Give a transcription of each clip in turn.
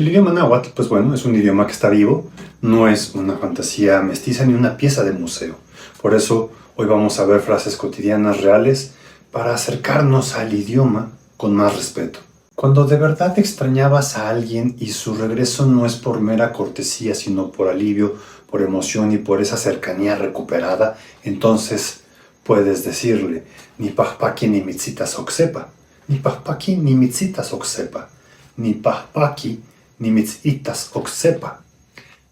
El idioma náhuatl, pues bueno, es un idioma que está vivo, no es una fantasía mestiza ni una pieza de museo. Por eso hoy vamos a ver frases cotidianas reales para acercarnos al idioma con más respeto. Cuando de verdad extrañabas a alguien y su regreso no es por mera cortesía, sino por alivio, por emoción y por esa cercanía recuperada, entonces puedes decirle, ni pahpaki ni mitzitas oksepa, ni pahpaki ni mitzitas oksepa, ni pahpaki ni mitzitas oksepa.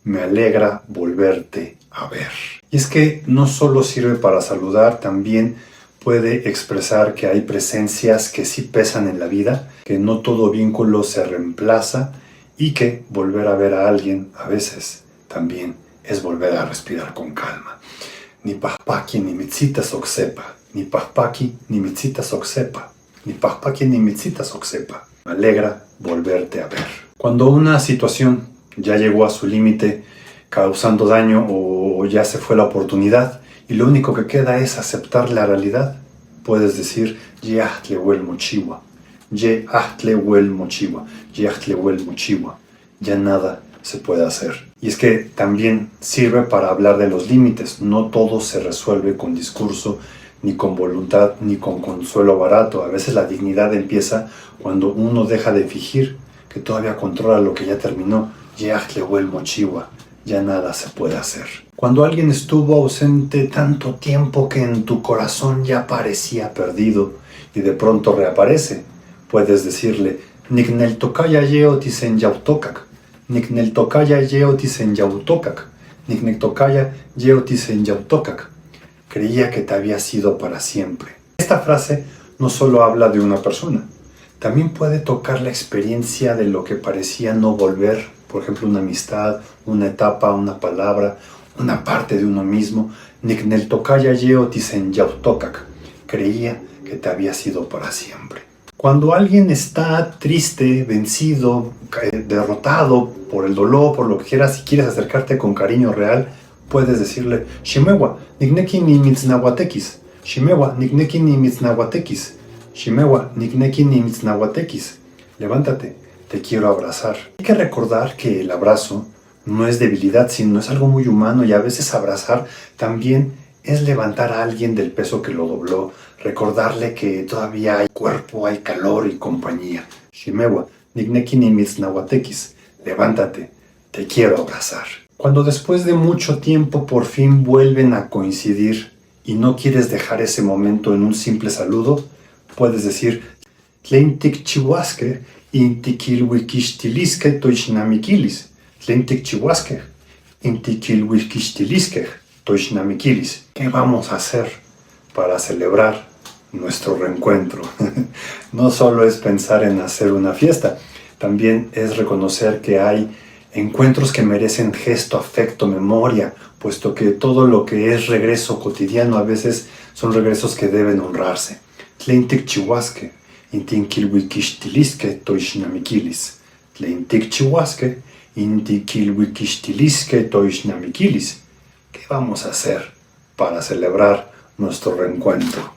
Me alegra volverte a ver. Y es que no solo sirve para saludar, también puede expresar que hay presencias que sí pesan en la vida, que no todo vínculo se reemplaza y que volver a ver a alguien a veces también es volver a respirar con calma. Ni pahpaki ni mitzitas oksepa, ni pahpaki ni mitzitas oksepa, ni pahpaki ni mitzitas oksepa. Me alegra volverte a ver. Cuando una situación ya llegó a su límite, causando daño o ya se fue la oportunidad y lo único que queda es aceptar la realidad, puedes decir ye ahtlehuel mochiwa, ye ahtlehuel mochiwa, ye ahtlehuel mochiwa. Ya nada se puede hacer. Y es que también sirve para hablar de los límites. No todo se resuelve con discurso, ni con voluntad, ni con consuelo barato. A veces la dignidad empieza cuando uno deja de fingir que todavía controla lo que ya terminó. Ye ahtlehuel mochiwa. Ya nada se puede hacer. Cuando alguien estuvo ausente tanto tiempo que en tu corazón ya parecía perdido y de pronto reaparece, puedes decirle Niknel tokaya yeotisen yautokak, Niknel tokaya yeotisen yautokak, Niknel tokaya yeotisen yautokak. Creía que te había sido para siempre. Esta frase no solo habla de una persona, también puede tocar la experiencia de lo que parecía no volver. Por ejemplo, una amistad, una etapa, una palabra, una parte de uno mismo. Niknel tokaya yeotisen yautokak. Creía que te había sido para siempre. Cuando alguien está triste, vencido, derrotado por el dolor, por lo que quieras, y quieres acercarte con cariño real, puedes decirle Shimewa, nikneki ni mitznahuatekis. Shimewa, nikneki ni mitznahuatekis. Shimewa, nikneki ni mitznahuatekis. Levántate. Te quiero abrazar. Hay que recordar que el abrazo no es debilidad, sino es algo muy humano y a veces abrazar también es levantar a alguien del peso que lo dobló, recordarle que todavía hay cuerpo, hay calor y compañía. Shimewa, nikneki ni mitznahuatekis. Levántate, te quiero abrazar. Cuando después de mucho tiempo por fin vuelven a coincidir y no quieres dejar ese momento en un simple saludo, puedes decir Tlentik chihuasque intikilwikixtiliskej toichnamikilis. Tlentik chihuasque intikilwikixtiliskej toichnamikilis. ¿Qué vamos a hacer para celebrar nuestro reencuentro? No solo es pensar en hacer una fiesta, también es reconocer que hay encuentros que merecen gesto, afecto, memoria, puesto que todo lo que es regreso cotidiano a veces son regresos que deben honrarse. Tlentik chihuasque intikilwikixtiliskej toichnamikilis. Tlentik chihuasque intikilwikixtiliskej toichnamikilis. ¿Qué vamos a hacer para celebrar nuestro reencuentro?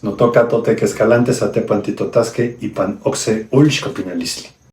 No toca tote que escalante satepan titotasque y pan oxe ulxcopinalisli.